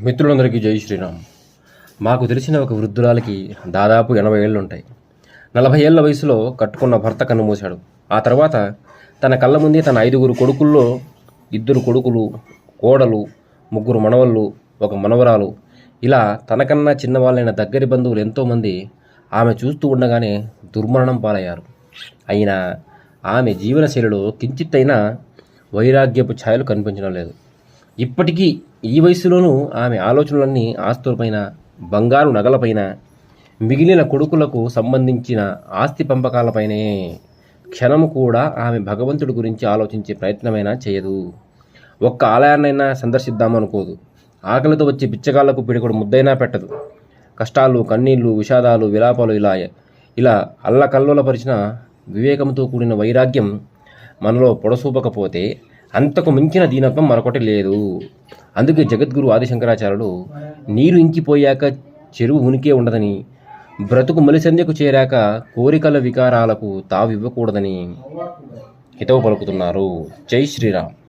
మిత్రులందరికీ జై శ్రీరామ్. మాకు తెలిసిన ఒక వృద్ధురాలికి దాదాపు 80 ఏళ్ళు ఉంటాయి. 40 ఏళ్ల వయసులో కట్టుకున్న భర్త కన్నుమూశాడు. ఆ తర్వాత తన కళ్ళ ముందే తన 5 కొడుకుల్లో 2 కొడుకులు, కోడలు, 3 మనవళ్ళు, 1 మనవరాలు, ఇలా తనకన్నా చిన్నవాళ్ళైన దగ్గరి బంధువులు ఎంతోమంది ఆమె చూస్తూ ఉండగానే దుర్మరణం పాలయ్యారు. అయినా ఆమె జీవనశైలిలో కించిత్తైనా వైరాగ్యపు ఛాయలు కనిపించడం లేదు. ఇప్పటికీ ఈ వయసులోనూ ఆమె ఆలోచనలన్నీ ఆస్తులపైన, బంగారు నగలపైన, మిగిలిన కొడుకులకు సంబంధించిన ఆస్తి పంపకాలపైనే. క్షణము కూడా ఆమె భగవంతుడి గురించి ఆలోచించే ప్రయత్నమైనా చేయదు. ఒక్క ఆలయాన్నైనా సందర్శిద్దామనుకోదు. ఆకలితో వచ్చే బిచ్చగాళ్లకు పిడికొడు ముద్దైనా పెట్టదు. కష్టాలు, కన్నీళ్లు, విషాదాలు, విలాపాలు ఇలా అల్లకల్లోలపరిచిన వివేకంతో కూడిన వైరాగ్యం మనలో పొడసూపకపోతే అంతకు మించిన దీనత్వం మరొకటి లేదు. అందుకే జగద్గురు ఆదిశంకరాచార్యులు నీరు ఇంకిపోయాక చెరువు ఉనికే ఉండదని, బ్రతుకు మలిసంధ్యకు చేరాక కోరికల వికారాలకు తావివ్వకూడదని హితవు పలుకుతున్నారు. జై శ్రీరామ్.